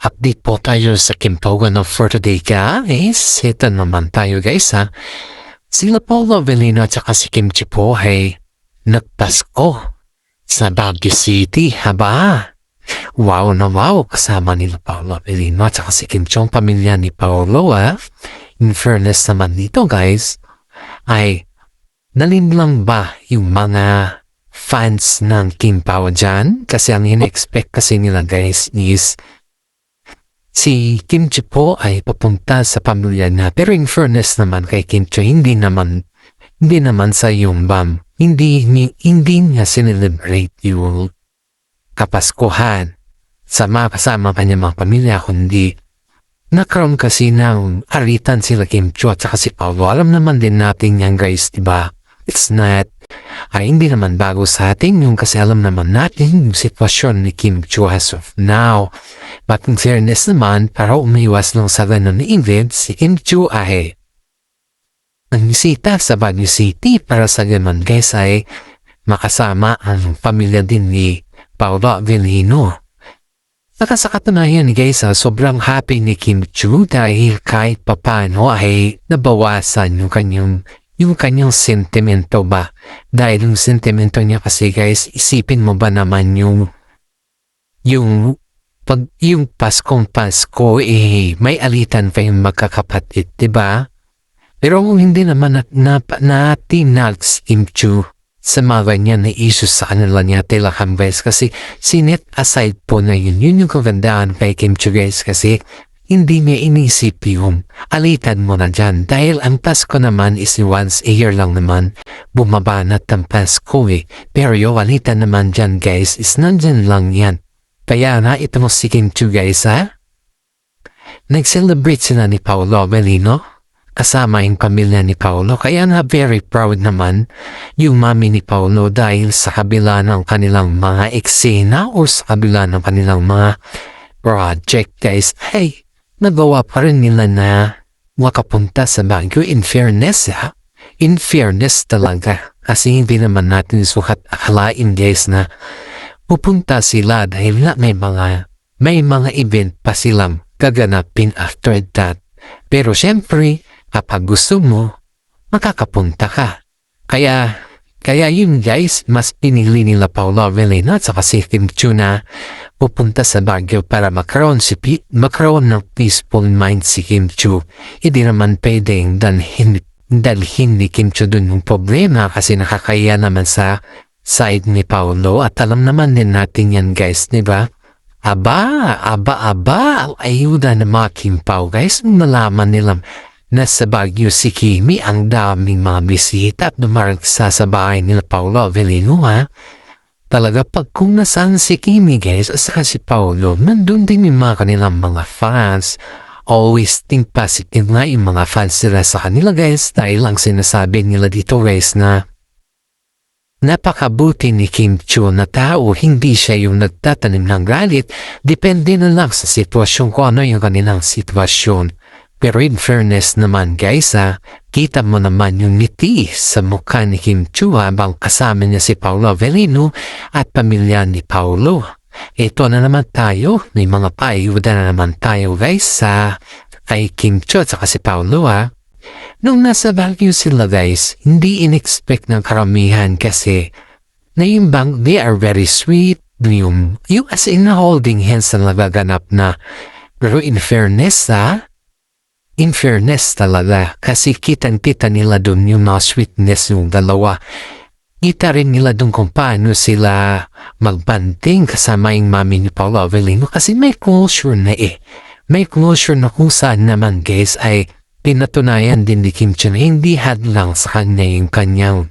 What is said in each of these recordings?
update po tayo sa Kimpogan of for today guys. Ito naman tayo guys ha. Sila Paolo Avellino at saka si Kim Chi po ay nagpasko sa Baguio City. Haba! Wow na wow! Kasama nila Paolo Avellino at saka si Kim Chi, ang pamilya ni Paolo ha. In fairness naman dito guys, ay nalinlang ba yung mga fans ng Kim Pao dyan? Kasi ang in-expect kasi nila guys is si Kim Chi po ay papunta sa pamilya na. Pero in fairness naman kay Kim Chi, hindi naman sa yung hindi niya sinelebrate yung kapaskuhan kasama kanya mga pamilya, kundi nagkaroon kasi ng aritan sila Kim Chi at saka si Paolo. Alam naman din natin yan guys, diba? It's not, hindi naman bago sa atin yung kasi alam naman natin yung sitwasyon ni Kim Chi as of now. But in fairness naman, para umiwas lang sa ganun ni event, si Kim Chi ay nangisita sa Baguio City para sa ganun guys ay makasama ang pamilya din ni Paolo Avellino. Saka sa katunayan guys, sobrang happy ni Kim Chi dahil kahit papano ay nabawasan yung kanyang sentimento ba? Dahil yung sentimento niya kasi guys, isipin mo ba naman yung Paskong Pasko may alitan pa yung magkakapatid, diba? Pero hindi naman natin Kim Chi sa mga ganyan na issues sa kanila niya tilakang guys, kasi sinet aside po na yun yung kagandaan kay Kim Chi guys, kasi hindi niya inisip yung alitan mo na dyan. Dahil ang Pasko naman is once a year lang naman. Bumabanat ang Pasko Pero yung alitan naman dyan guys is nandyan lang yan. Kaya na ito mo si Kim Chi guys ha. Nag-celebrate sila ni Paolo Avellino. Kasama yung pamilya ni Paolo. Kaya na very proud naman yung mami ni Paolo dahil sa kabila ng kanilang mga eksena o sa kabila ng kanilang mga project guys ay nagawa pa rin nila na makapunta sa Baguio. In fairness ha, in fairness talaga, kasi hindi naman natin sukat akalain guys na pupunta sila dahil na may mga event pa silang gaganapin after that. Pero syempre kapag gusto mo makakapunta ka, kaya yun guys, mas pinili nila Paolo Avellino at saka si Kim Chi na pupunta sa Baguio para magkaroon ng peaceful mind si Kim Chi. Hindi naman pwedeng dalhin ni Kim Chi dun yung problema kasi nakakaya naman sa side ni Paolo at alam naman din natin yan guys, diba? Aba, ayuda na mga Kim Pao guys, nalaman nilang nasa Baguio si Kimi, ang daming mga bisita at dumaragsa sa bahay nila Paolo Avellino ha. Talaga pag kung nasaan si Kimi guys at saka si Paolo, nandun din yung mga kanilang mga fans. Always think positive nga yung mga fans nila sa kanila guys, dahil ang sinasabi nila dito guys na napakabuti ni Kim Chi na tao, hindi siya yung nagtatanim ng galit. Depende na lang sa sitwasyon kung ano yung kanilang sitwasyon. Pero in fairness naman guys kita mo naman yung ngiti sa mukha ni Kim Chi habang kasama niya si Paolo Avellino at pamilya ni Paolo. Ito na naman tayo, may mga paayuda na naman tayo guys kay Kim Chi at saka si Paolo Nung nasa Baguio sila guys, hindi in-expect ng karamihan kasi naimbang they are very sweet. Yung as in holding hands na nagaganap na. Pero in fairness talaga, kasi kitang-kita nila dun yung mga sweetness yung dalawa. Kita rin nila dun kung paano sila magbanting kasama yung mami ni Paolo Avellino kasi may closure na May closure na kung saan naman guys ay pinatunayan din ni Kim Chi na hindi hadlang sa kanya yung kanyang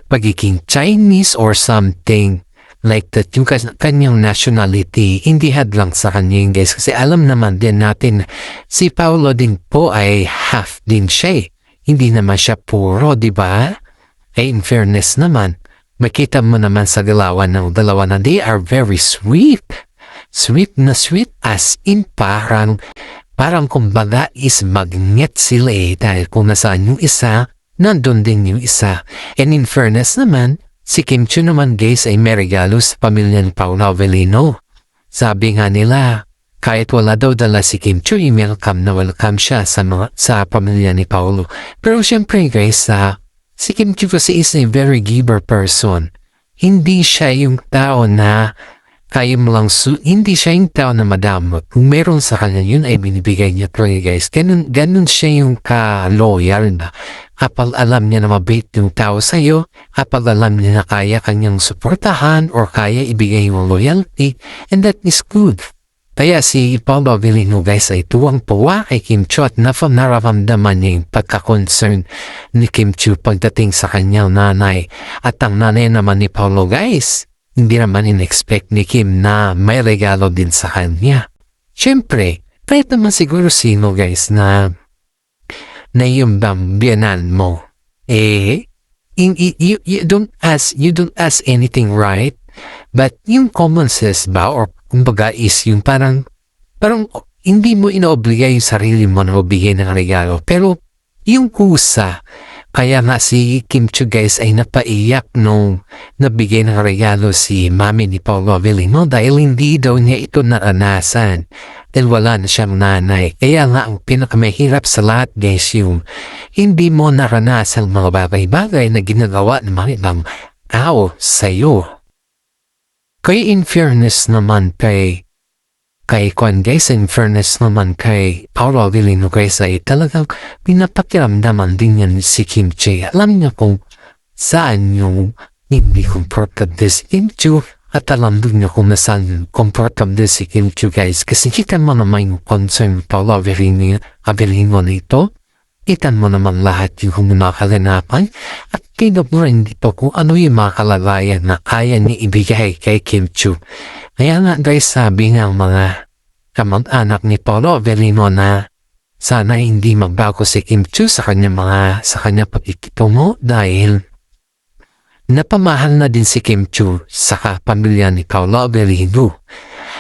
pagiging Chinese or something like that, yung kanyang nationality, hindi hadlang sa kanya guys. Kasi alam naman din natin, si Paolo din po ay half din siya Hindi naman siya puro, diba? In fairness naman, makita mo naman sa galawan ng dalawa na they are very sweet. Sweet na sweet as in parang kumbaga is magnet sila dahil kung nasaan yung isa, nandun din yung isa. And in fairness naman, si Kim Chi naman guys ay may regalo sa pamilya ni Paolo Avellino. Sabi nga nila, Kahit wala daw dala si Kim Chu, welcome na welcome siya sa pamilya ni Paolo. Pero syempre guys, si Kim Chu kasi is a very giver person. Hindi siya yung tao na kaya mo lang hindi siya yung tao na madamot. Kung meron sa kanya, yun ay binibigay niya to guys. Ganun siya yung ka-loyal na. Kapag alam niya na mabait yung tao sa'yo, kapag alam niya na kaya kanyang suportahan or kaya ibigay yung loyalty, and that is good. Kaya si Paolo Avellino guys ay tuwang-tuwa kay Kim Chu at nararamdaman niya yung pagka-concern ni Kim Chu pagdating sa kanyang nanay. At ang nanay naman ni Paolo guys, hindi naman in-expect ni Kim na may regalo din sa kanya. Siyempre, kahit naman siguro sino guys na yung biyanan mo, you don't ask anything, right? But yung common sense ba or kumbaga is yung parang hindi mo inaobliga yung sarili mo na mabigay ng regalo. Pero yung kusa, kaya nga si Kim Chu guys ay napaiyak nung nabigay ng regalo si mami ni Paolo Avellino dahil hindi daw niya ito naranasan dahil wala na siyang nanay. Kaya nga ang pinakamahirap sa lahat guys yung hindi mo naranasan mga bagay-bagay na ginagawa ng mga ibang tao sa'yo. Kaya in fairness naman kay Paolo Avellino guys ay talagang pinapakiramdaman din yan si Kim Chu. Alam niya kung saan yung hindi comfortable si Kim Chu at alam din niya kung saan comfortable si Kim Chu guys. Kasi kita mo naman yung concern Paolo Avellino nito. Kita mo naman lahat yung nakalanapan at kita mo rin dito kung ano yung mga kalagayan na kaya niya ibigay kay Kim Chu. Kaya nga guys, sabi ng mga kamag-anak ni Paolo Avellino na sana hindi magbago si Kim Chu sa kanya pakikitungo dahil napamahal na din si Kim Chu sa pamilya ni Paolo Avellino.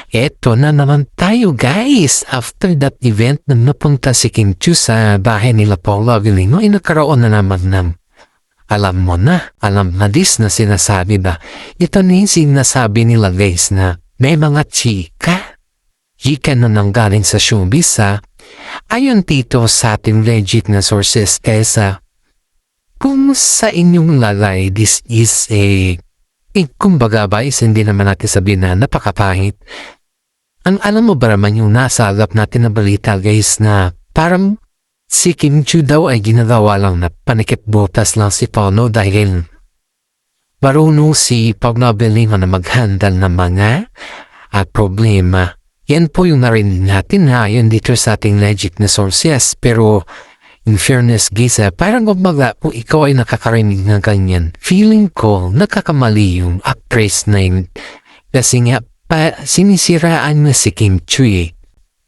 Eto na naman tayo guys. After that event na napunta si Kim Chu sa bahay nila Paolo Avellino ay nagkaroon na naman ng alam na this na sinasabi ba. Ito na yung sinasabi nila guys na may mga chika na nanggaling sa showbiz ayon dito sa ating legit na sources kaysa kung sa inyong lalay this is kumbaga ba is hindi naman natin sabihin na napakapahit. Alam mo ba naman yung nasa agap natin na balita guys na parang si Kim Chu daw ay ginagawa lang na panikip-butas lang si Paolo dahil marunong si Paolo Avellino na mag-handle ng mga problema. Yan po yung narinig natin yun dito sa ating legit na sources. Pero in fairness guys, parang kumbaga kung ikaw ay nakakarinig ng ganyan, feeling ko nakakamali yung actress na yun. Kasi nga sinisiraan na si Kim Chu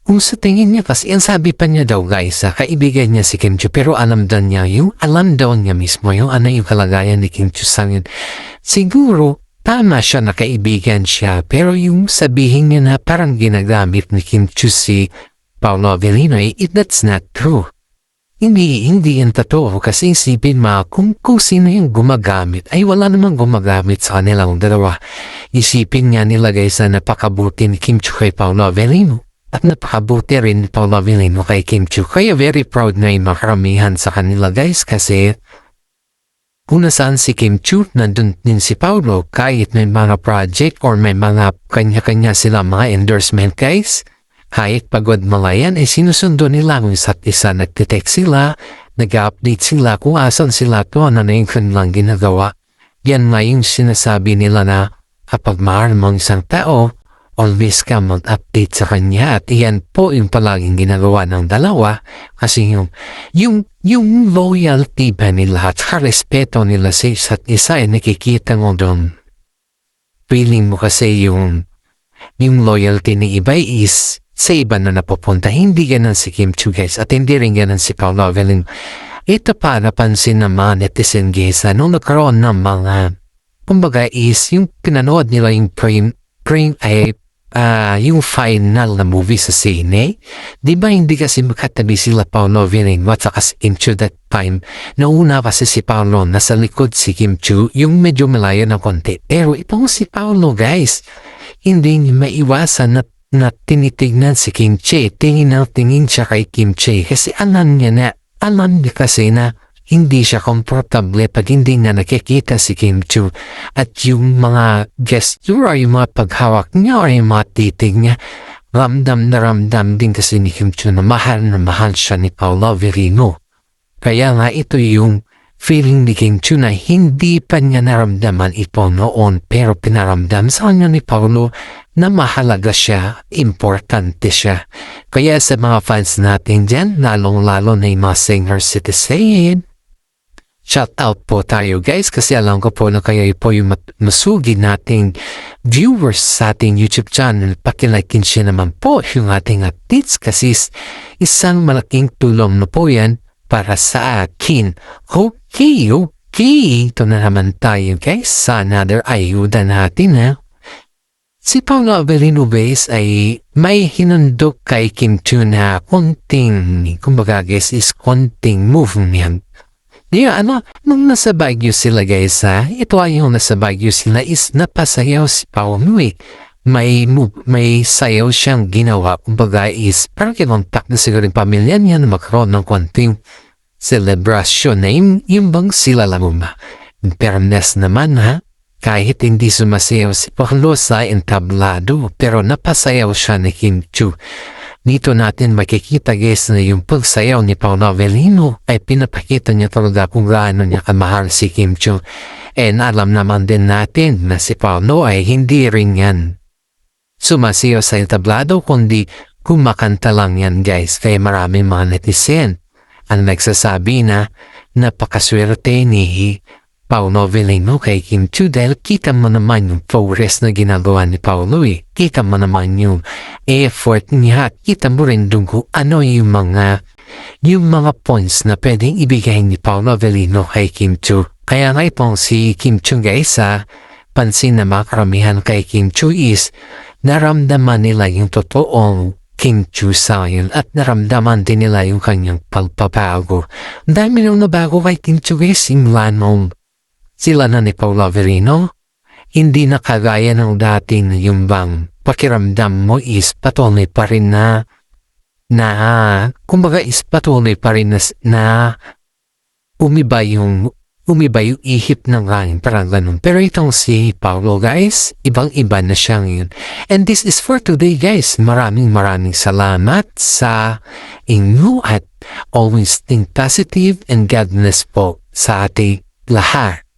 Kung sa tingin niya kasi, ang sabi pa niya daw guys, kaibigan niya si Kim Chu pero alam daw niya mismo yung ano yung kalagayan ni Kim Chu sa ngayon. Siguro, tama siya na kaibigan siya pero yung sabihin niya na parang ginagamit ni Kim Chu si Paolo Avellino that's not true. Hindi yan totoo kasi isipin mo kung sino yung gumagamit ay wala namang gumagamit sa kanilang dalawa. Isipin nga nila guys na napakabuti ni Kim Chu kay Paolo Avellino at napakabuti rin ni Paolo Avellino kay Kim Chu. Kaya very proud na yung makaramihan sa kanila guys kasi kung nasaan si Kim Chu, nandun din si Paolo kahit may mga project or may mga kanya-kanya sila mga endorsement guys. Kahit pagod malayan sinusundo nila ang isa't isa, nagtitext sila, nag-update sila kung asan sila ano na yung kanilang ginagawa. Yan nga yung sinasabi nila na kapag mahal mo isang tao, always ka mag-update sa kanya at yan po yung palaging ginagawa ng dalawa kasi yung loyalty ba nila at respeto nila sa isa't isa nakikita mo doon. Feeling mo kasi yung loyalty ni iba is sa iba na napupunta. Hindi ganun si Kim Chu guys at hindi rin ganun si Paolo Avellino. Ito pa napansin naman netizen guys nung nagkaroon ng mga kumbaga is yung pinanood nila yung yung final na movie sa sine. Di ba hindi kasi makatabi sila Paolo Avellino at saka si Kim Chu that time. Nauna kasi si Paolo nasa likod si Kim Chu yung medyo malayo na konti. Pero itong si Paolo guys hindi niya maiwasan na na tinitignan si Kimchi. Tingin siya kay Kimchi kasi alam niya kasi na hindi siya komportable pag hindi na nakikita si Kimchi. At yung mga gesture, yung mga paghawak niya, o yung mga titig niya, ramdam na ramdam din kasi ni Kimchi na mahal siya ni Paolo Avellino. Kaya nga ito yung feeling ni Kimchi na hindi pa niya naramdaman ito noon, pero pinaramdam sa kanya ni Paolo na mahalaga siya, importante siya. Kaya sa mga fans natin dyan, lalong-lalo na yung mga senior citizen, shout out po tayo guys, kasi alam ko po na kayo po yung masugi nating viewers sa ating YouTube channel. Pakilikein siya naman po yung ating updates kasi isang malaking tulong na po yan para sa akin. Okay. Ito na naman tayo guys sa another ayuda natin ha. Si Paolo Avellino guys ay may hinundok kay Kimchi na kumbaga guys is konting movement. Nung nasa Baguio sila guys ha, ito ay yung nasa Baguio sila is napasayaw si Paolo may sayaw siyang ginawa, kumbaga is parang kinontak na siguro yung pamilya niya na magkaroon ng konting celebration na yung bang sila lang ba. In fairness naman ha, kahit hindi sumasayaw si Paolo sa entablado, pero napasayaw siya ni Kimchi. Dito natin makikita guys na yung pagsayaw ni Paolo Avellino ay pinapakita niya talaga kung gaano niya kamahal si Kimchi. And alam naman din natin na si Paolo ay hindi rin yan sumasayaw sa entablado, kundi kumakanta lang yan guys. Kaya maraming mga netizen ang nagsasabi na napakaswerte ni Paolo Avellino kay Kimchi dahil kita mo naman yung progress na ginagawa ni Paolo Kita mo naman yung effort niya. Kita mo rin dun kung ano yung mga points na pwedeng ibigay ni Paolo Avellino kay Kimchi. Kaya nga itong si Kimchi guys pansin na mga karamihan kay Kimchi is naramdaman nila yung totoong Kimchi sa yun at naramdaman din nila yung kanyang pagpapago. Ang dami nung nabago kay Kimchi guys, simula nung sila na ni Paolo Avellino, hindi na kagaya ng dating yung bang pakiramdam mo is patuloy pa rin kumbaga is patuloy pa rin na umiba yung ihip ng hangin, parang ganun. Pero itong si Paolo guys, ibang-iba na siyang yun. And this is for today guys. Maraming salamat sa inyo at always think positive and God bless po sa ating lahat.